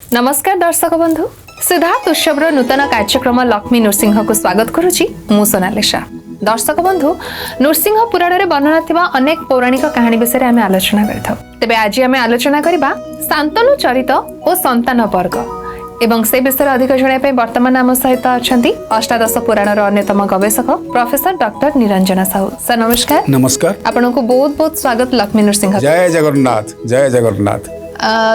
नमस्कार दर्शक बंधु सिद्धार्थ उत्सव नूतन कार्यक्रम लक्ष्मी नृसिंह को स्वागत करुच्ची मु सोनालिशा। दर्शक बंधु नृसिंह पुराण में वर्णना थिबा अनेक पौराणिक कहानी विषय आम आलोचना करिथौ। तेबे आज आम आलोचना करिबा शांतनु चरित और संतान वर्ग एवं से विषय अधिक जणाइबा वर्तमान आम सहित अछंती अष्टादश पुराणर अन्यतम गवेषक professor doctor Niranjan Sahu. Sir नमस्कार। नमस्कार। आपनको बहुत बहुत स्वागत लक्ष्मी नृसिंह। जय जगन्नाथ जय जगन्नाथ।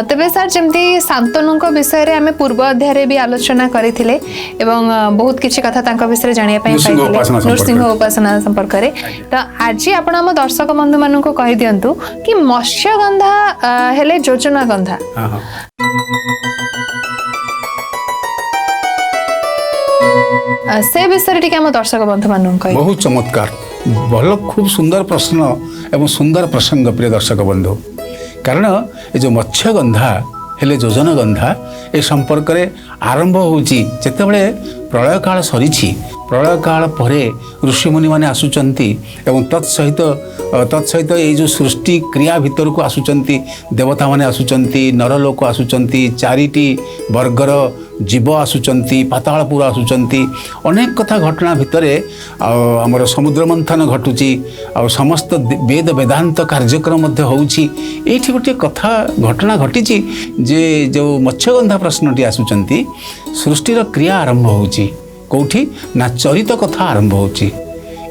तेबे सर जमती शांतनु विषय रे आमे पूर्व अध्याय भी आलोचना करथिले एवं बहुत किछि कथा तांका विषय जानिया पई पाइथिले नृसिंह उपासना संपर्क रे। तो आज आपण हम दर्शक बंधु मानन को कहि दियंतु कि मत्स्यगंधा हेले योजना गंधा। से विषय टिके हम दर्शक बंधु मानन कहि। बहुत चमत्कार भल खूब सुंदर प्रश्न एवं सुंदर प्रसंग प्रिय दर्शक बंधु। कारण ये जो मत्स्यगंधा हेले योजना गंधा ए संपर्क रे आरंभ होची जेतेबेले प्रलय काल सरीछि। प्रलय काल परे ऋषिमुनि माने आसुचंती एवं तत्सहित ये जो सृष्टि क्रिया भितर को आसुचंती देवता माने आसुचंती नरलोक आसुचंती चारिटी वर्गर जीव आसुचंती पातालपुर आसुचंती अनेक कथा घटना भितर आमर समुद्र मंथन घटुची आ समस्त वेद वेदांत कार्यक्रम मध्य होउची। एठी गोटे कथा घटना घटिची जे जो मत्स्यगंधा प्रश्नटी आसुचंती सृष्टिर क्रिया आरंभ होउची कोठी ना चरित कथा आरंभ होउची।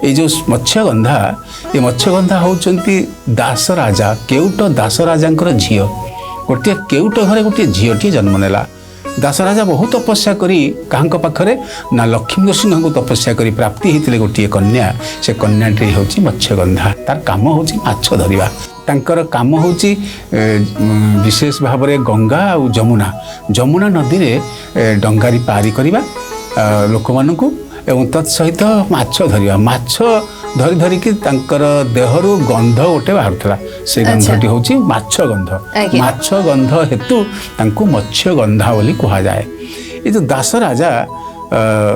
ये जो मत्स्यगंधा ये मत्स्यगंधा होउचंती दास राजा केउट दास राजांकर झियो। गोटे केउट घरे गोटे झियोटी जन्म नेला। दास राजा बहुत तपस्या करी काहंक पाखरे ना लक्ष्मी नृसिंह को तपस्या करी प्राप्ति हेतिले गोटे कन्या। से कन्याटी होची मत्स्यगंधा। तार काम होची माछ धरिबा। तांकर काम होची विशेष भाव में गंगा और जमुना नदी रे डंगारी पारी करिबा लोक मानकु एवं तत्सहित माछ धरिबा। माछ धरी धरिकी तांकर देहरु गंध गोटे बाहरथला। से गंधटी होची माछ गंध। माछ गंध हेतु तांकु मत्स्यगंधा बोली कहा जाए। ये जो दास राजा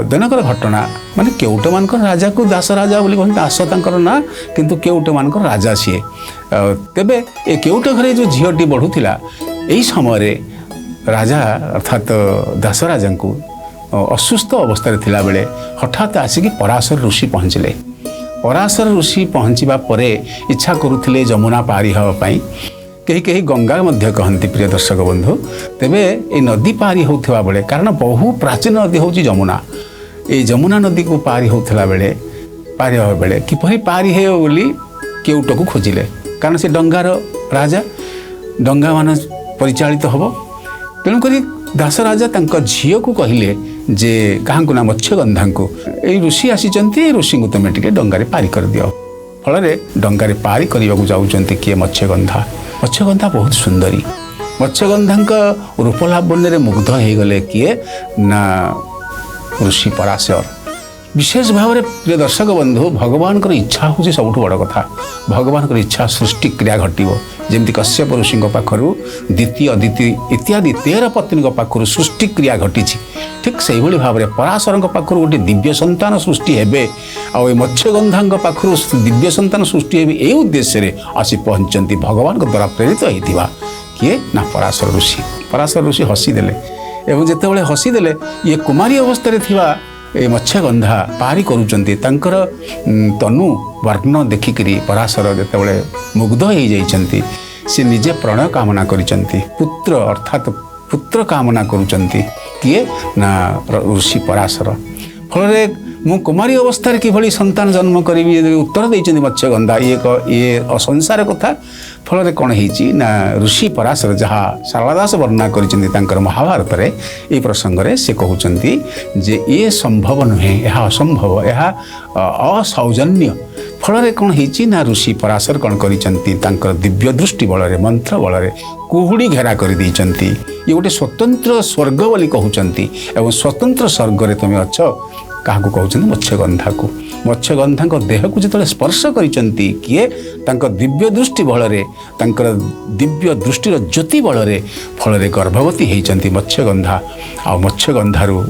दिनकर घटना माने केउट मानकर राजा को दास राजा बोली कहते। दास तांकर ना किंतु केउट मानकर राजा सीए। तेबे ए केउट घरे जो झीटी बढ़ुथिला एई समय रे राजा अर्थात दास राजा को असुस्थ अवस्था थिला बेले हठात आसिकी पराशर ऋषि पहुँचले। पराशर ऋषि पहुँचवा परे इच्छा करुथिले जमुना पारी हवा पाई। कहीं कहीं गंगा मध्य कहती प्रिय दर्शक बंधु। तेबे ए नदी पारी होउथिबा बेले कारण बहु प्राचीन नदी होची जमुना। ए जमुना नदी को पारी होउथिला बेले पारी हवा बेले किपरि पारी हे बोली केउट को खोजिले। कारण से डंगार राजा डंगा मान परिचालित हबो। तेणु करी दास राजा तांका झियो को कहिले जे काहांकु ना मत्स्यगंधा को ए ऋषि आसीचंती ऋषि को तमे टिके डंगारे पारी कर दियो। फल डंगारे पारी करने को जाऊँच किए मत्स्यगंधा। मत्स्यगंधा बहुत सुंदरी। मत्स्यगंधा रूप लावण्य मुग्ध हो गले किए ना ऋषि पराशर। विशेष भाव में प्रिय दर्शक बंधु भगवान इच्छा हूँ सब बड़ कथा। भगवान इच्छा सृष्टि क्रिया घटव जमी कश्यप ऋषि पाखु द्वितीय अदिति इत्यादि 13 पत्नी पाखु सृष्टि क्रिया घटी। ठीक से भाव में पराशर पाखु गोटे दिव्य संतान सृष्टि हे आ मत्स्यगंधा पाखु दिव्य संतान सृष्टि हे ये उद्देश्य आसी पहुँचती भगवान द्वारा प्रेरित होता किए ना पराशर ऋषि। पराशर ऋषि हसीदे एवं जितेबाला हसीदे ये कुमारी अवस्था थिबा ए मत्स्यगंधा पारी करुचंती तांकर तनु वर्ण देखिकरी पराशर जितेबाला मुग्ध हो जाइछंती से निजे प्रणय कामना करिचंती। पुत्र अर्थात पुत्र कामना करुचंती किए ना ऋषि पराशर। फल मु कुमारी अवस्था किभली संतान जन्म करी उत्तर देइछंती मत्स्यगंधा ये असंसार कथा। फल कौन होती ना ऋषि पराशर जहाँ शारदादास वर्णना कर महाभारत रे ये प्रसंग रे से कहउचंती जे ये संभव नुहे यह असंभव यह असौजन्य। फल कौन होती ना ऋषि पराशर कौन कर दिव्य दृष्टि बल मंत्र बल कुहुड़ी घेरा कर देइचंती। ये गोटे स्वतंत्र स्वर्ग बोली कहउचंती एवं स्वतंत्र स्वर्ग रे तुम अछ क्या कहते मत्स्यगंधा को। मत्स्यगंधा देह को जो स्पर्श करिचंती किए तांकर दिव्य दृष्टि बल दिव्य दृष्टिर ज्योति बल फल गर्भवती होती मत्स्यगंधा। आ मत्स्यगंधारू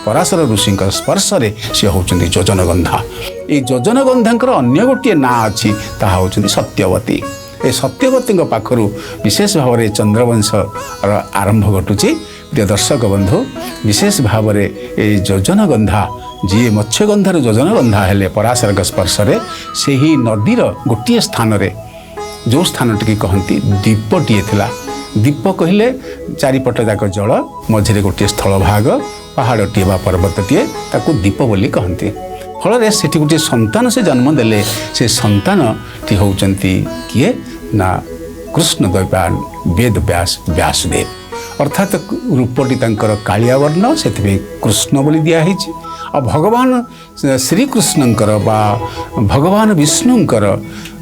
पराशर ऋषि स्पर्श सी होती योजनगंधा। ये योजनगंधा अन्य गोटे ना अच्छी ता होती सत्यवती। ए सत्यवती पाखु विशेष भाव में चंद्रवंश आरंभ घटुची। प्रिय दर्शक बंधु विशेष भाव में ये योजनगंधा जी मत्स्यगंधार योजनगंधा हेले पराशर स्पर्श से ही नदीर गोटे स्थान रे जो स्थान टी कहती द्वीपटीए थिला। द्वीप कहले चारिपट जाक जल मझे गोटे स्थल भाग पहाड़टीए बा पर्वतटीए ताकू द्वीप बोली कहती। फल से गोटे संतान से जन्म देले से संतान टी होउचंती किए ना कृष्ण द्वैपायन वेद व्यासदेव अर्थात रूपटी तांकर कालिया वर्ण से कृष्ण बोली दिखाई। और भगवान श्रीकृष्णंकर बा भगवान विष्णुंकर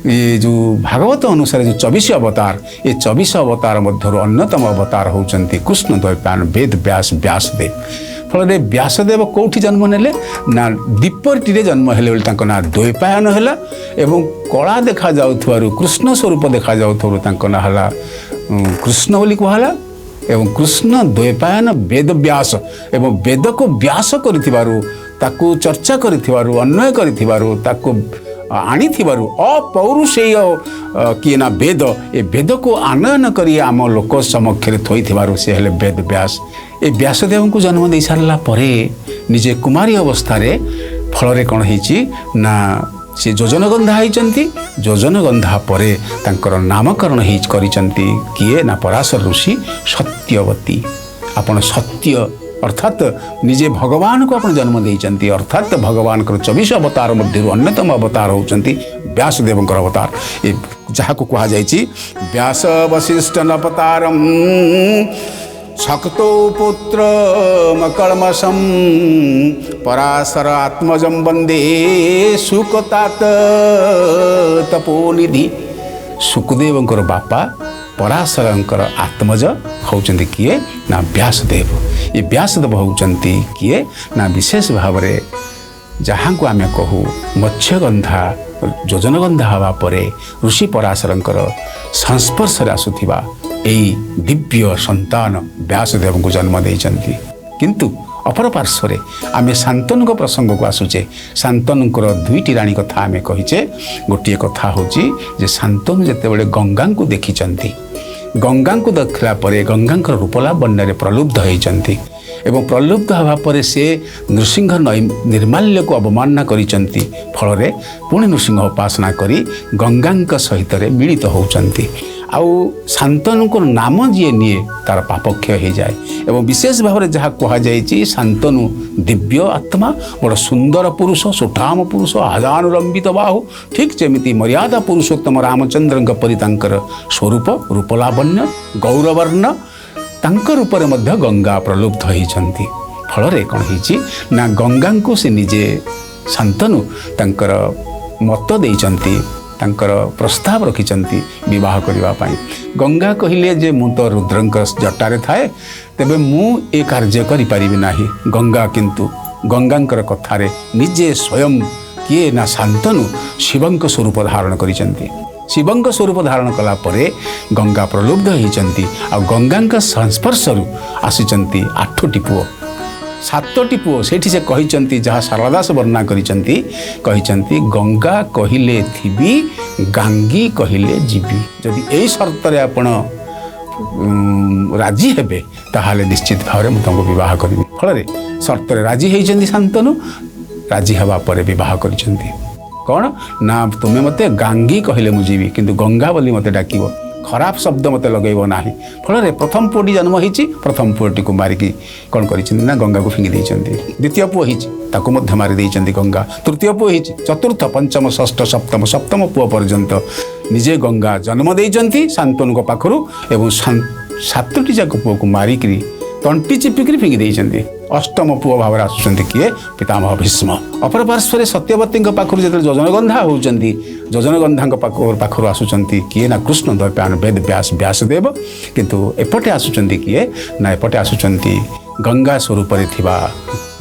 ये जो भागवत अनुसार जो 24 अवतार ये 24 अवतार मध्य अन्यतम अवतार होउचंती कृष्ण द्वैपायन वेद व्यासदेव। फल व्यासदेव कौटी जन्म नेले ना दीपटी जन्म हेले बोली तांको ना द्वैपायन हैला एवं कला देखा जाउथवारु कृष्ण स्वरूप देखा जाउथवारु तांको ना हला कृष्ण बोली कहला। एवं कृष्ण द्वैपायन वेद व्यास एवं वेद को व्यास करिथिबारु ताकू चर्चा करिथिबारु अन्वय करिथिबारु ताकू आनिथिबारु अपौरुषेय किए ना वेद ए वेद को आनयन करी आम लोक समक्ष थोइथिबारु से हेले वेद व्यास। ए व्यासदेव को जन्म दे सारला परे निजे कुमारी अवस्था रे फल कौन होइछि ना से योजनगंधा होइचंती। योजनगंधा परे तांकर नामकरण करिचंती किए ना पराशर ऋषि सत्यवती। आपण सत्य अर्थात निजे भगवान को आपण जन्म देइचंती अर्थात भगवान को 24 अवतार मध्य अन्यतम अवतार होउचंती व्यासदेव अवतार। ए जहाँ को कहा जाइछि व्यास वशिष्ठ नपतारम शक्तो पुत्र मकर्मसम पराशर आत्मजं वंदे सुकतात तपोनिधि। सुखदेवंकर बापा पराशरंकर आत्मज होउचंती किए ना व्यासदेव। ये व्यासदेव होउचंती किए ना विशेष भाव में जहाँ को आमे कहू मत्स्यगंधा योजनगंधा हवा परे ऋषि पराशरंकर संस्पर्श आसुथिबा एई दिव्य संतान व्यासदेव को जन्म देइचंती। किंतु अपर पार्श्व आमे शांतनु प्रसंग को आसुचे। शांतनु दुईटी राणी कथा आमे कहिचे। गोटे कथा होची जे शांतनु जेतेबेले गंगा को देखिचंती गंगा को देखला परे गंगा रूपला बन्या प्रलुब्ध होइचंती एवं प्रलुब्ध हवा परे से नृसिंह निर्माल्य को अवमानना करिचंती। फल रे पुणी नृसिंह उपासना करी गंगा सहित मिलित होउचंती। आउ शांतनु को नाम जी निए तार पापक्षय हो जाए। एवं विशेष भाव में जहाँ कहुई शांतनु दिव्य आत्मा बड़ सुंदर पुरुष सुठाम पुरुष आजानुलंबित बाहु ठीक जमी मर्यादा पुरुषोत्तम रामचंद्र परी स्वरूप रूपलावण्य गौरवर्ण तांक रूपरे मध्य गंगा प्रलुब्ध होइछंती। फल कौन होइछि ना गंगा को से निजे शांतनु तांकर मत देइछंती तांकर प्रस्ताव रखिचंती विवाह करबा पई। गंगा कहिले जे मु तो रुद्रंक जटारे थाए तेबे मु ए कार्य करि परिबि नाही। गंगा किंतु गंगांकर कथारे निजे स्वयं किए ना शांतनु शिवंक स्वरूप धारण करिचंती। शिवंक स्वरूप धारण कला परे गंगा प्रलुब्ध होइचंती आ गंगांक संस्पर्शरु आसिचंती 8टी पुओ 7टी पुओ। सेठी से कहिचंती जहाँ शारदास वर्णना करिचंती कहिचंती गंगा कहिले थिबी गांगी कहिले जीवी। जदि एई शर्त रे आपण राजी हेबे ताहाले निश्चित भाव में तुमको विवाह करिबी। फल शर्त रे राजी होइचंती शांतनु राजी हवा परे विवाह करिचंती। कौन ना तुम्हें मते गांगी कहले मु जीवी किंतु गंगा बोली मते डाकिबो खराब शब्द मते लगेबो नाही। फल प्रथम पुओटी जन्म होइछि प्रथम पुओटी को मारिकी कौन करिछन्ती ना गंगा को फिंगी देइछन्ती। द्वितीय पुओ होइछि ताको मध्य मारि देइछन्ती गंगा। तृतीय पुओ होइछि चतुर्थ पंचम षष्ठ सप्तम पुओ पर्यंत निजे गंगा जन्म देइछन्ती शांतनु पाखरु एवं 7टी जाक पुओ को मारिकी तंटी चिपिकी फिंगी देइछन्ती। अष्टम पुओ भाव आसुचंती किए पितामह भीष्म। अपर पार्श्व सत्यवती पाखर जो योजनगंधा होउचंती योजनगंधा पाखर आसुचंती किए ना कृष्ण द्वैपायन वेद व्यासदेव। किंतु एपटे आसुचंती किए ना एपटे आसुचंती गंगा स्वरूप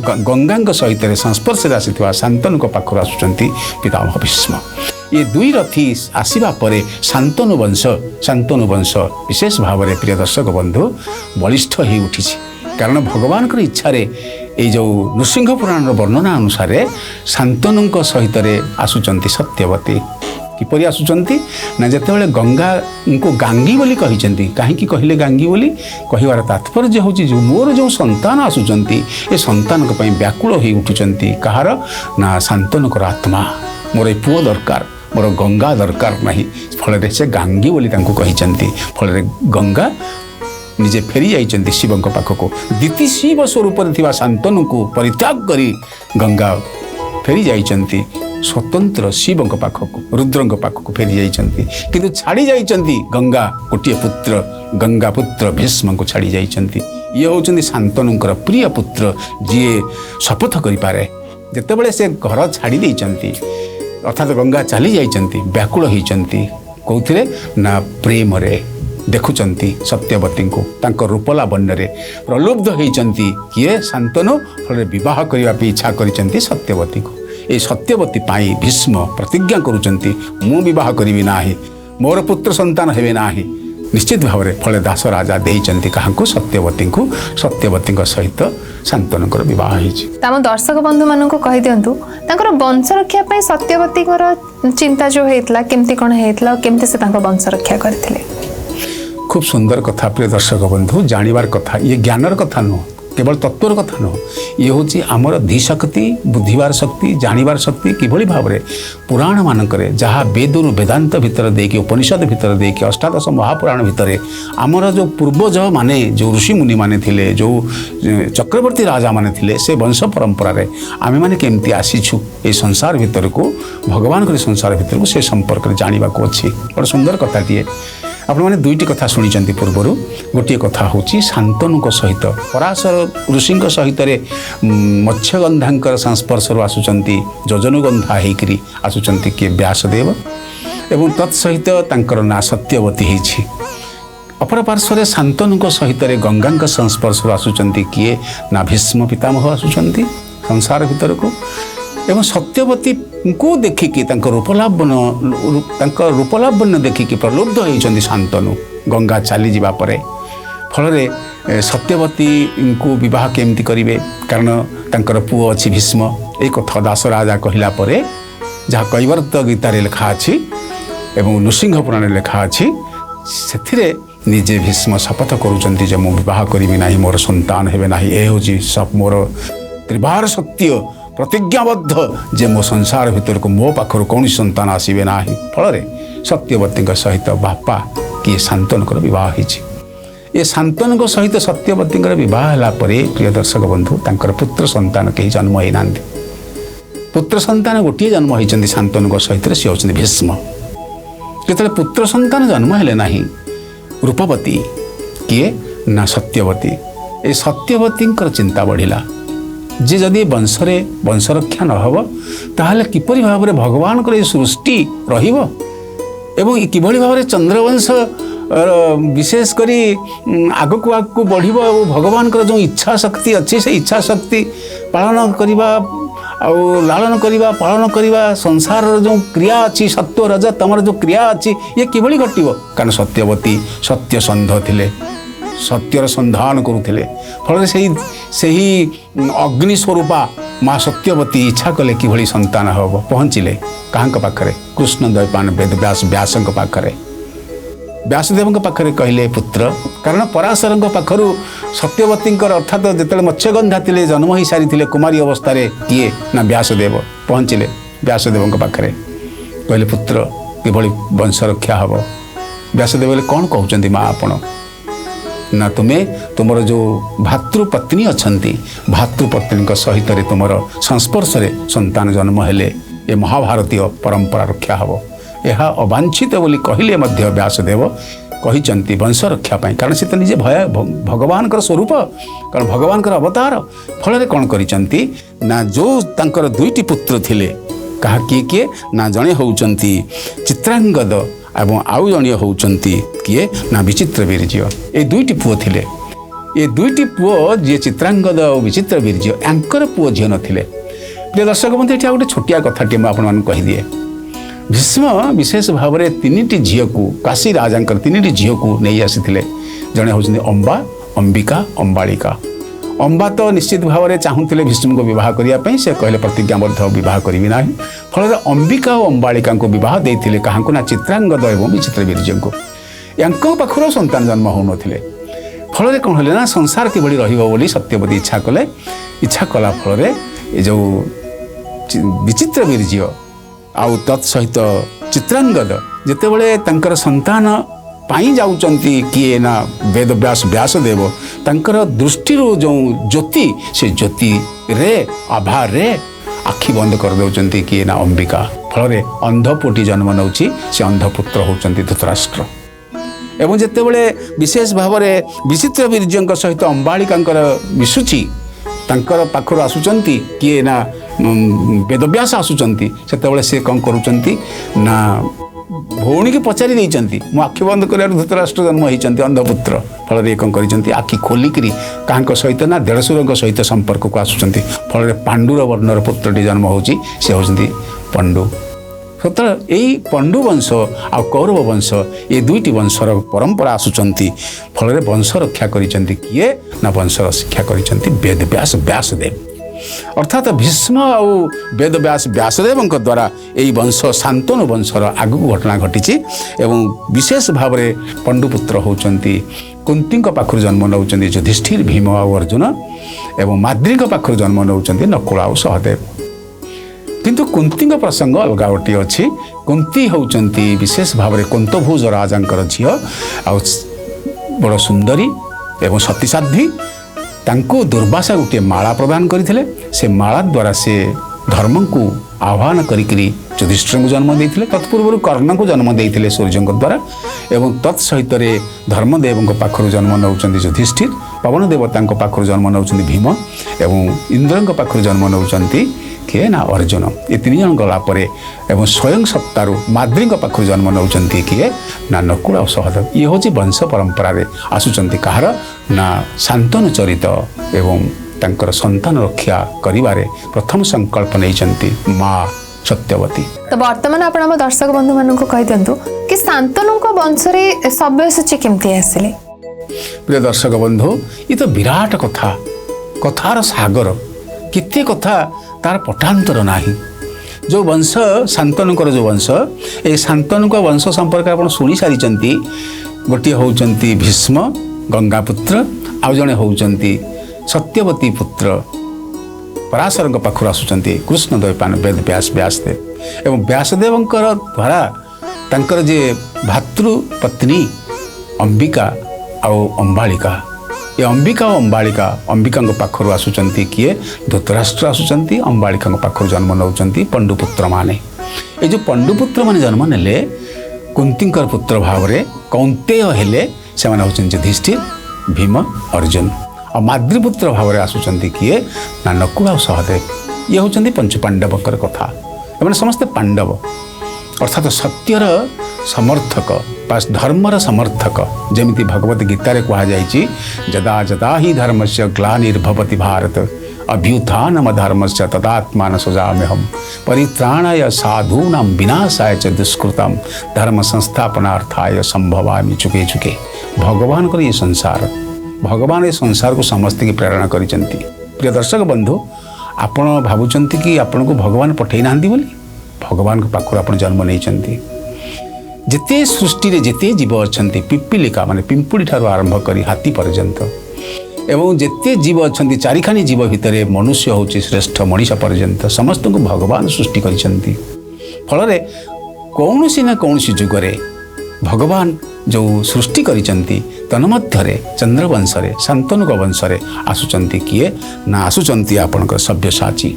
गंगा सहित संस्पर्श आसीथिबा शांतनु पाखर आसुचंती पितामह भीष्म। ये दुई रथी आसवा परे शांतनु वंश विशेष भाव में प्रिय दर्शक बंधु बलिष्ठ हो उठी। कारण भगवान इच्छा ये जो नृसिंह पुराण वर्णना अनुसार शांतनु सहित आसुचंती सत्यवती। किपरि आसुचंती ना जेतेबेले गंगा को गांगी बोली कहिचंती काहेकि कहले गांगी बोली कहिवार तात्पर्य होची जो मोर जो संतान आसुचंती ए संतान को पई व्याकुल होई उठुचंती कहार ना शांतनु को आत्मा मोर ए पुओ दरकार मोर गंगा दरकार नहीं फल से गांगी बोली तांको कहिचंती फल गंगा निजे फेरी जाइचंती शिव पाखक दिति शिव स्वरूप थिबा शांतनु को परित्याग करी गंगा फेरी जाइचंती स्वतंत्र शिव पाखक रुद्र पाखक फेरी जाइचंती किंतु छाड़ी जाइचंती गंगा गोटे पुत्र गंगा पुत्र भीष्म को छाड़ी जाइचंती ये होचंती शांतनुंकर प्रिय पुत्र जी शपथ करि पारे जेतेबेले से घर छाड़ी देइचंती अर्थात गंगा चली जाइचंती व्याकुल होइचंती कौथिरे ना प्रेम रे देखुचंती सत्यवती को तांको रूपलावण्य रे प्रलुब्ध होइचंती किए शांतनु फल विवाह करबा पे इच्छा करिचंती सत्यवती को ए सत्यवती पाई भीष्म प्रतिज्ञा करुचंती मु विवाह करिबि नाही मोर पुत्र संतान हेबे नाही निश्चित भाव में फल दास राजा देइचंती काहाको सत्यवती को सत्यवती सहित शांतनुकर विवाह होइछि तम दर्शक बंधु मान को कहि दियंतु तांकर वंश रक्षा पे सत्यवती चिंता जो हेतला केमती कोन हेतला केमती से तांको वंश रक्षा करथिले खूब सुंदर कथा प्रिय दर्शक बंधु जानिबार कथा ये ज्ञानर कथा नुह केवल तत्वर कथा नुह ये हूँ आमर धीशक्ति बुद्धिवार शक्ति जानिबार शक्ति किभली भाव में पुराण मानकरे जहाँ वेदरु वेदांत भितर देकी उपनिषद भितर देकी अष्टादश महापुराण भितर आमर जो पूर्वज माने जो ऋषि मुनि माने थिले जो चक्रवर्ती राजा माने थिले से वंश परंपरा रे आमे माने केमती आसीछु ए संसार भितर को भगवान के संसार भितर को से संपर्क जानिबा को अछि बड़ सुंदर कथाटिए आपण मैंने दुईटी कथा शुणी पूर्वर गोटे कथा हूँ शांतनु सहित पराशर ऋषि सहित मत्स्यगंधा संस्पर्श आसुंच जोजनुगंधा होकर आसुंच किए व्यासदेव एवं तत्सहित तांकर ना सत्यवती होती अपर पार्श्व शांतनु सहित गंगा संस्पर्श आसुंच किए ना भीष्म पितामह आसुंच संसार भीतर को एवं सत्यवती को देखिकी रूपलावण्य देखिकी प्रलुब्ध होइछन्ति शांतनु गंगा चली जावा परे फल सत्यवती को विवाह केमती करिवे कारण तांकर पुओ अछि भीष्म एक कथा दास राजा कहिला परे जहाँ कैवर्त गीतार लेखा अछि एवं नृसिंह पुराण लेखा अछि सेथिरे निजे भीष्म शपथ करुचन्ति जे मो विवाह करिबि नाही मोर संतान हेबे नाही ए होछि सब मोर त्रिवार सत्य प्रतिज्ञाबद्ध जे मो संसार भितर को मो पाखर कौन संतान आसबे ना फल सत्यवती सहित बापा किए शांतनुकर बह ये शांतनु सहित सत्यवती बह प्रिय दर्शक बंधु तांकर पुत्र संतान कहीं जन्म होना पुत्र संतान गोटे जन्म होती शांतनु सहित सी होती भीष्म जो पुत्र संतान जन्म हेले ना रूपवती किए ना सत्यवती ए सत्यवती चिंता बढ़िला जे जदि वंश रक्षा न हो ताहले किपरि भाव में भगवान को सृष्टि रहिबो एवं किभली भाव में चंद्रवंश विशेष करी आगक आगक बढ़िबो भगवान को जो इच्छा शक्ति अच्छी से इच्छा शक्ति पालन करवा आउ लालन करवा पालन करवा संसार जो क्रिया अच्छी सत्व रज तमर जो क्रिया अच्छी ये किभली घटिबो कारण सत्यवती सत्यसंध थिले सत्यर संधान करुले फल से ही अग्नि स्वरूपा माँ सत्यवती इच्छा कले कि संतान हम पहुँचले क्या पाखे कृष्ण द्वैपायन वेद व्यास पाखे व्यासदेव पाखे कहले पुत्र कारण पराशर पाखर सत्यवती अर्थात जो मत्स्यगंधा थे जन्म हो सारी कुमारी अवस्था किए ना व्यासदेव पहुँचले व्यासदेव पाखे कहले पुत्र किभली वंश रक्षा हम व्यासदेव कौन कहते माँ आपण ना तुम्हें तुमर जो भातृपत्नी अच्छी भातृपत्नी सहित तुमर संस्पर्श संतान जन्म हेले ये महाभारतीय परंपरा रक्षा हम यह अवांछित बोली कहले मध्य व्यासदेव कहिचंती वंश रक्षा पाई कारण से तो निजे भय भगवान स्वरूप कारण भगवान अवतार फल कौन करिचंती ना जो तांकर दुईटी पुत्र थिले कहा किए ना जड़े होउचंती चित्रांगद एवं आउ जड़े होउचंती किए ना विचित्र वीर्य ये दुईटी पुओ थिले ये दुईटी पुओ जी चित्रांगद और विचित्र वीर्य यांकर पुओ झील नथिले प्रिय दर्शक बंधु ये गोटे छोटिया कथाटे मुझे कहीदिए भीष्म विशेष भाव में तीनिटी झील को काशी राजा तीनिटी झील को नहीं आसी जड़े होउचंती अंबा अंबिका अंबालिका ଅମ୍ବା ତ ନିଶ୍ଚିତ ଭାବରେ ଚାହୁଁଥିଲେ ଭୀଷ୍ମଙ୍କୁ ବିବାହ କରିବା ପାଇଁ। ସେ କହିଲେ ପ୍ରତିଜ୍ଞାବଦ୍ଧ ବିବାହ କରିବି ନାହିଁ। ଫଳରେ ଅମ୍ବିକା ଓ ଅମ୍ବାଳିକାଙ୍କୁ ବିବାହ ଦେଇଥିଲେ କାହାଙ୍କୁ ନା ଚିତ୍ରାଙ୍ଗଦ ଏବଂ ବିଚିତ୍ର ବୀର୍ଯ୍ୟଙ୍କୁ। ୟାଙ୍କ ପାଖରୁ ସନ୍ତାନ ଜନ୍ମ ହେଉନଥିଲେ। ଫଳରେ କ'ଣ ହେଲେ ନା ସଂସାର କିଭଳି ରହିବ ବୋଲି ସତ୍ୟବତୀ ଇଚ୍ଛା କଲେ। ଇଚ୍ଛା କଲା ଫଳରେ ଏ ଯେଉଁ ବିଚିତ୍ର ବୀର୍ଯ୍ୟ ଆଉ ତତ୍ ସହିତ ଚିତ୍ରାଙ୍ଗଦ ଯେତେବେଳେ ତାଙ୍କର ସନ୍ତାନ ପାଇଁ ଯାଉଛନ୍ତି କିଏ ନା ବେଦବ୍ୟାସ ବ୍ୟାସଦେବ, ତାଙ୍କର ଦୃଷ୍ଟିରୁ ଯେଉଁ ଜ୍ୟୋତି ସେ ଜ୍ୟୋତିରେ ଆଭାରେ ଆଖି ବନ୍ଦ କରିଦେଉଛନ୍ତି କିଏ ନା ଅମ୍ବିକା। ଫଳରେ ଅନ୍ଧପୁଅଟି ଜନ୍ମ ନେଉଛି। ସେ ଅନ୍ଧପୁତ୍ର ହେଉଛନ୍ତି ଧୃତରାଷ୍ଟ୍ର। ଏବଂ ଯେତେବେଳେ ବିଶେଷ ଭାବରେ ବିଚିତ୍ର ବୀର୍ଯ୍ୟଙ୍କ ସହିତ ଅମ୍ବାଳିକାଙ୍କର ମିଶୁଛି, ତାଙ୍କର ପାଖରୁ ଆସୁଛନ୍ତି କିଏ ନା ବେଦବ୍ୟାସ ଆସୁଛନ୍ତି, ସେତେବେଳେ ସେ କ'ଣ କରୁଛନ୍ତି ନା ଭଉଣୀକି ପଚାରି ଦେଇଛନ୍ତି ମୁଁ ଆଖି ବନ୍ଦ କରିବାରୁ ଧୃତରାଷ୍ଟ୍ର ଜନ୍ମ ହେଇଛନ୍ତି ଅନ୍ଧପୁତ୍ର। ଫଳରେ କ'ଣ କରିଛନ୍ତି ଆଖି ଖୋଲିକିରି କାହାଙ୍କ ସହିତ ନା ଦେଢ଼ଶୁରଙ୍କ ସହିତ ସମ୍ପର୍କକୁ ଆସୁଛନ୍ତି। ଫଳରେ ପାଣ୍ଡୁର ବର୍ଣ୍ଣର ପୁତ୍ରଟି ଜନ୍ମ ହେଉଛି। ସେ ହେଉଛନ୍ତି ପଣ୍ଡୁ। ସତରେ ଏଇ ପଣ୍ଡୁ ବଂଶ ଆଉ କୌରବ ବଂଶ ଏ ଦୁଇଟି ବଂଶର ପରମ୍ପରା ଆସୁଛନ୍ତି। ଫଳରେ ବଂଶ ରକ୍ଷା କରିଛନ୍ତି କିଏ ନା ବଂଶ ରକ୍ଷା କରିଛନ୍ତି ବେଦବ୍ୟାସ ବ୍ୟାସଦେବ। ଅର୍ଥାତ୍ ଭୀଷ୍ମ ଆଉ ବେଦବ୍ୟାସ ବ୍ୟାସଦେବଙ୍କ ଦ୍ୱାରା ଏହି ବଂଶ ଶାନ୍ତନୁ ବଂଶର ଆଗକୁ ଘଟଣା ଘଟିଛି। ଏବଂ ବିଶେଷ ଭାବରେ ପଣ୍ଡୁପୁତ୍ର ହେଉଛନ୍ତି କୁନ୍ତୀଙ୍କ ପାଖରୁ ଜନ୍ମ ନେଉଛନ୍ତି ଯୁଧିଷ୍ଠିର, ଭୀମ ଆଉ ଅର୍ଜୁନ। ଏବଂ ମାଦ୍ରୀଙ୍କ ପାଖରୁ ଜନ୍ମ ନେଉଛନ୍ତି ନକୁଳ ଆଉ ସହଦେବ। କିନ୍ତୁ କୁନ୍ତୀଙ୍କ ପ୍ରସଙ୍ଗ ଅଲଗା ଗୋଟିଏ ଅଛି। କୁନ୍ତୀ ହେଉଛନ୍ତି ବିଶେଷ ଭାବରେ କୁନ୍ତଭୋଜ ରାଜାଙ୍କର ଝିଅ ଆଉ ବଡ଼ ସୁନ୍ଦରୀ ଏବଂ ସତୀସାଧ୍ୱୀ। ତାଙ୍କୁ ଦୁର୍ବାସା ଗୋଟିଏ ମାଳା ପ୍ରଦାନ କରିଥିଲେ। ସେ ମାଳା ଦ୍ୱାରା ସେ ଧର୍ମଙ୍କୁ ଆହ୍ୱାନ କରିକିରି ଯୁଧିଷ୍ଠିରଙ୍କୁ ଜନ୍ମ ଦେଇଥିଲେ। ତତ୍ପୂର୍ବରୁ କର୍ଣ୍ଣଙ୍କୁ ଜନ୍ମ ଦେଇଥିଲେ ସୂର୍ଯ୍ୟଙ୍କ ଦ୍ୱାରା। ଏବଂ ତତ୍ ସହିତରେ ଧର୍ମଦେବଙ୍କ ପାଖରୁ ଜନ୍ମ ନେଉଛନ୍ତି ଯୁଧିଷ୍ଠିର, ପବନ ଦେବତାଙ୍କ ପାଖରୁ ଜନ୍ମ ନେଉଛନ୍ତି ଭୀମ ଏବଂ ଇନ୍ଦ୍ରଙ୍କ ପାଖରୁ ଜନ୍ମ ନେଉଛନ୍ତି କିଏ ନା ଅର୍ଜୁନ। ଏ ତିନି ଜଣ ଗଲା ପରେ ଏବଂ ସ୍ୱୟଂ ସତ୍ତାରୁ ମାଦ୍ରୀଙ୍କ ପାଖରୁ ଜନ୍ମ ନେଉଛନ୍ତି କିଏ ନା ନକୁଳ ଆଉ ସହଦେବ। ଇଏ ହେଉଛି ବଂଶ ପରମ୍ପରାରେ ଆସୁଛନ୍ତି କାହାର ନା ଶାନ୍ତନୁ ଚରିତ ଏବଂ ତାଙ୍କର ସନ୍ତାନ ରକ୍ଷା କରିବାରେ ପ୍ରଥମ ସଂକଳ୍ପ ନେଇଛନ୍ତି ମା ସତ୍ୟବତୀ। ତ ବର୍ତ୍ତମାନ ଆପଣ ଆମ ଦର୍ଶକ ବନ୍ଧୁମାନଙ୍କୁ କହିଦିଅନ୍ତୁ କି ଶାନ୍ତନୁଙ୍କ ବଂଶରେ ସବ୍ୟସାଚୀ କେମିତି ଆସିଲେ? ପ୍ରିୟ ଦର୍ଶକ ବନ୍ଧୁ, ଏ ତ ବିରାଟ କଥା, କଥାର ସାଗର, କେତେ କଥା ତାର ପଟାନ୍ତର ନାହିଁ। ଯେଉଁ ବଂଶ ଶାନ୍ତନୁଙ୍କର ଯେଉଁ ବଂଶ, ଏ ଶାନ୍ତନୁଙ୍କ ବଂଶ ସମ୍ପର୍କରେ ଆପଣ ଶୁଣି ସାରିଛନ୍ତି। ଗୋଟିଏ ହେଉଛନ୍ତି ଭୀଷ୍ମ ଗଙ୍ଗାପୁତ୍ର, ଆଉ ଜଣେ ହେଉଛନ୍ତି ସତ୍ୟବତୀ ପୁତ୍ର ପରାଶରଙ୍କ ପାଖରୁ ଆସୁଛନ୍ତି କୃଷ୍ଣ ଦ୍ୱୈପାୟନ ବେଦବ୍ୟାସ ବ୍ୟାସଦେବ। ଏବଂ ବ୍ୟାସଦେବଙ୍କର ଦ୍ୱାରା ତାଙ୍କର ଯେ ଭାତୃପତ୍ନୀ ଅମ୍ବିକା ଆଉ ଅମ୍ବାଳିକା, ଏ ଅମ୍ବିକା ଓ ଅମ୍ବାଳିକା, ଅମ୍ବିକାଙ୍କ ପାଖରୁ ଆସୁଛନ୍ତି କିଏ ଧୃତରାଷ୍ଟ୍ର ଆସୁଛନ୍ତି। ଅମ୍ବାଳିକାଙ୍କ ପାଖରୁ ଜନ୍ମ ନେଉଛନ୍ତି ପଣ୍ଡୁପୁତ୍ରମାନେ। ଏ ଯେଉଁ ପଣ୍ଡୁପୁତ୍ରମାନେ ଜନ୍ମ ନେଲେ କୁନ୍ତୀଙ୍କର ପୁତ୍ର ଭାବରେ କୌନ୍ତେୟ ହେଲେ, ସେମାନେ ହେଉଛନ୍ତି ଯୁଧିଷ୍ଠିର, ଭୀମ, ଅର୍ଜୁନ। ଆଉ ମାଦ୍ରୀପୁତ୍ର ଭାବରେ ଆସୁଛନ୍ତି କିଏ ନା ନକୁଳ ଆଉ ସହଦେବ। ଇଏ ହେଉଛନ୍ତି ପଞ୍ଚପାଣ୍ଡବଙ୍କର କଥା। ଏମାନେ ସମସ୍ତେ ପାଣ୍ଡବ, ଅର୍ଥାତ୍ ସତ୍ୟର ସମର୍ଥକ ବା ଧର୍ମର ସମର୍ଥକ। ଯେମିତି ଭଗବତ ଗୀତାରେ କୁହାଯାଇଛି ଯଦା ଯଦା ହି ଧର୍ମସ୍ୟ ଗ୍ଲାନିର୍ଭବତି ଭାରତ ଅଭ୍ୟୁତ୍ଥାନମ ଧର୍ମସ୍ୟ ତଦାତ୍ମାନ ସଜାମ୍ୟହମ୍ ପରିତ୍ରାଣାୟ ସାଧୂନାଂ ବିନାଶାୟ ଚ ଦୁଷ୍କୃତମ୍ ଧର୍ମ ସଂସ୍ଥାପନାର୍ଥାୟ ସମ୍ଭବାମି ଯୁଗେ ଯୁଗେ। ଭଗବାନଙ୍କର ଏ ସଂସାର, ଭଗବାନ ଏ ସଂସାରକୁ ସମସ୍ତଙ୍କୁ ପ୍ରେରଣା କରିଛନ୍ତି। ପ୍ରିୟ ଦର୍ଶକ ବନ୍ଧୁ, ଆପଣ ଭାବୁଛନ୍ତି କି ଆପଣଙ୍କୁ ଭଗବାନ ପଠାଇ ନାହାନ୍ତି ବୋଲି? ଭଗବାନଙ୍କ ପାଖରୁ ଆପଣ ଜନ୍ମ ନେଇଛନ୍ତି। ଯେତେ ସୃଷ୍ଟିରେ ଯେତେ ଜୀବ ଅଛନ୍ତି, ପିପିଲିକା ମାନେ ପିମ୍ପୁଡ଼ି ଠାରୁ ଆରମ୍ଭ କରି ହାତୀ ପର୍ଯ୍ୟନ୍ତ, ଏବଂ ଯେତେ ଜୀବ ଅଛନ୍ତି ଚାରିଖାନି ଜୀବ ଭିତରେ ମନୁଷ୍ୟ ହେଉଛି ଶ୍ରେଷ୍ଠ ମଣିଷ ପର୍ଯ୍ୟନ୍ତ, ସମସ୍ତଙ୍କୁ ଭଗବାନ ସୃଷ୍ଟି କରିଛନ୍ତି। ଫଳରେ କୌଣସି ନା କୌଣସି ଯୁଗରେ ଭଗବାନ ଯେଉଁ ସୃଷ୍ଟି କରିଛନ୍ତି, ତନ୍ମଧ୍ୟରେ ଚନ୍ଦ୍ରବଂଶରେ ଶାନ୍ତନୁଙ୍କ ବଂଶରେ ଆସୁଛନ୍ତି କିଏ ନା ଆସୁଛନ୍ତି ଆପଣଙ୍କର ସବ୍ୟସାଚୀ,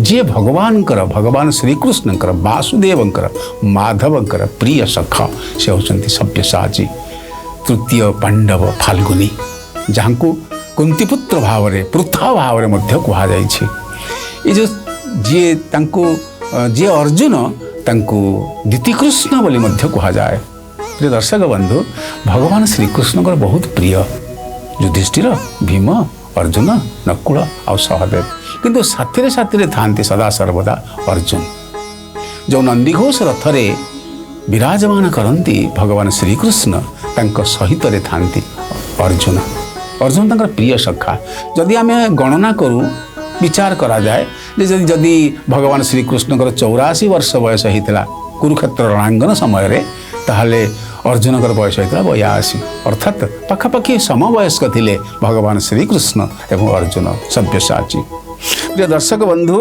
ଯିଏ ଭଗବାନଙ୍କର, ଭଗବାନ ଶ୍ରୀକୃଷ୍ଣଙ୍କର, ବାସୁଦେବଙ୍କର, ମାଧବଙ୍କର ପ୍ରିୟ ସଖ। ସେ ହେଉଛନ୍ତି ସବ୍ୟସାଚୀ, ତୃତୀୟ ପାଣ୍ଡବ ଫାଲ୍ଗୁନୀ, ଯାହାଙ୍କୁ କୁନ୍ତୀପୁତ୍ର ଭାବରେ ପୃଥା ଭାବରେ ମଧ୍ୟ କୁହାଯାଇଛି। ଏ ଯେଉଁ ଯିଏ ଅର୍ଜୁନ, ତାଙ୍କୁ ଦ୍ୱିତୀକୃଷ୍ଣ ବୋଲି ମଧ୍ୟ କୁହାଯାଏ। ପ୍ରିୟ ଦର୍ଶକ ବନ୍ଧୁ, ଭଗବାନ ଶ୍ରୀକୃଷ୍ଣଙ୍କର ବହୁତ ପ୍ରିୟ ଯୁଧିଷ୍ଠିର, ଭୀମ, ଅର୍ଜୁନ, ନକୁଳ ଆଉ ସହଦେବ। କିନ୍ତୁ ସାଥିରେ ସାଥିରେ ଥାନ୍ତି ସଦା ସର୍ବଦା ଅର୍ଜୁନ। ଯେଉଁ ନନ୍ଦିଘୋଷ ରଥରେ ବିରାଜମାନ କରନ୍ତି ଭଗବାନ ଶ୍ରୀକୃଷ୍ଣ, ତାଙ୍କ ସହିତରେ ଥାନ୍ତି ଅର୍ଜୁନ। अर्जुन तांकर प्रिय सखा जदि आम गणना करूँ विचार करा जाए जदि भगवान श्रीकृष्ण 84 वर्ष बयस होता कुरुक्षेत्र रणांगन समय ताहले अर्जुन बयस होता 82 अर्थात पाखापाखि समवयस्क थे भगवान श्रीकृष्ण एवं अर्जुन सब्यसाची। प्रिय दर्शक बंधु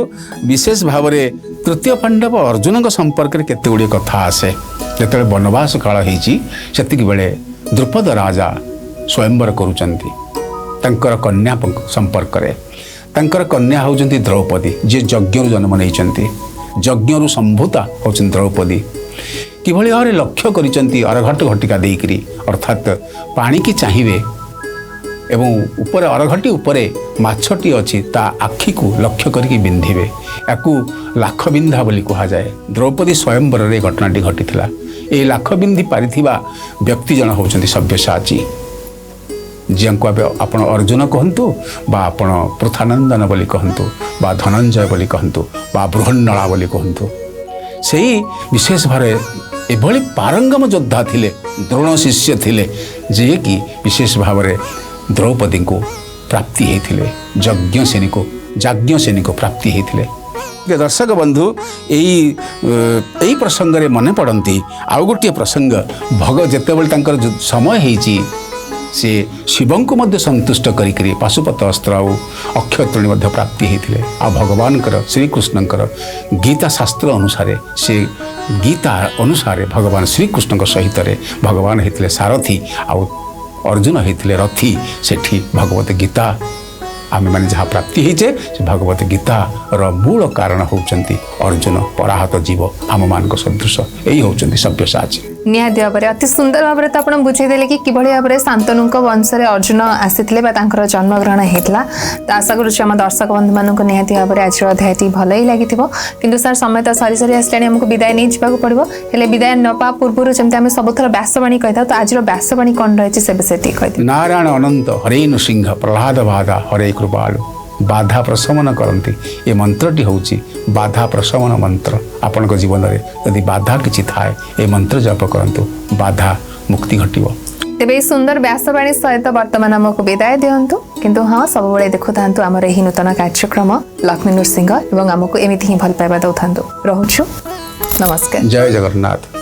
विशेष भाव में तृतीय पांडव अर्जुन संपर्क में केते गुड़िए कथा आसे जो वनवास काल होती बेले द्रुपद राजा स्वयंवर करुँच कन्या संपर्क में तांकर कन्या होउचंती द्रौपदी जे यज्ञ जन्म नहीं यज्ञ संभूता होउचंती द्रौपदी किभली भाव लक्ष्य करिसंती अरघट घटिका देकरी अर्थात पानी की चाहिए एवं ऊपर अरघटी उपरे माछटी अच्छी ता आखि को लक्ष्य करके बिंधिबे याकू लाख बिंधा बोली कहा जाए। द्रौपदी स्वयंवर रे घटनाटी घटीथिला ए लाख बिंधि पारिथिबा व्यक्ति जन होउचंती सब्यसाची जियांको आपण अर्जुन कहतु बा आपण पृथानंदन बोली कहतु बा धनंजय बोली कहतु बा बृहन्नला बोली कहतु से विशेष भाव एभली पारंगम योद्धा थिले द्रोण शिष्य थिले जे कि विशेष भाव में द्रौपदी को प्राप्ति होते जाज्ञसेनी को प्राप्ति होते। दर्शक बंधु यही प्रसंग रे मन पड़ती आउ गोटे प्रसंग भग जितेबाला समय होती से शिवं को मध्य संतुष्ट करी पाशुपत अस्त्र आउ अक्षय तृणी प्राप्ति होते आ भगवान श्रीकृष्ण गीता शास्त्र अनुसार से गीता अनुसार भगवान श्रीकृष्ण सहित भगवान होते सारथी आउ अर्जुन होते रथी सेठी भगवत गीता आम मैंने जहाँ प्राप्ति होचे से भगवत गीता र मूल कारण होउचंती अर्जुन पराहत जीव आम मान सदृश यही होउचंती सब्यसाची। निहाती भाव में अति सुंदर भाव में तो आप बुझेदेले कि किभली भाव में शांतनु वंश में अर्जुन आसीथिले बा तांकर जन्मग्रहण होता तो आशा करुच्छे आम दर्शक बंधु मानक निहाती भाव में आज अध्यायटी भल ही लगी किंतु सर समय तो सरी सरी आसला आमको विदाय नहीं जावाक पड़ो हेले विदाय नपा पूर्व जमी आम सबुथर व्यासवाणी कही था तो आज व्यासवाणी कौन रही से विषय टी कही नारायण अनंत हरे नृसिंह प्रहलाद बाधा हरे कृपालु बाधा प्रशमन करती ये मंत्रटी हूँ बाधा प्रशमन मंत्र आपण जीवन में यदि बाधा किसी थाए ये मंत्र जप करंतु बाधा मुक्ति घटिबो। तेबे सुंदर व्यासवाणी सहित वर्तमान आमको विदाय दिंतु किंतु हाँ सब बड़े देखु था आमर यही नूतन कार्यक्रम लक्ष्मी नृसिंह एवं आमको एमती ही भल पाइबा दौथांतु। रहुछु नमस्कार। जय जगन्नाथ।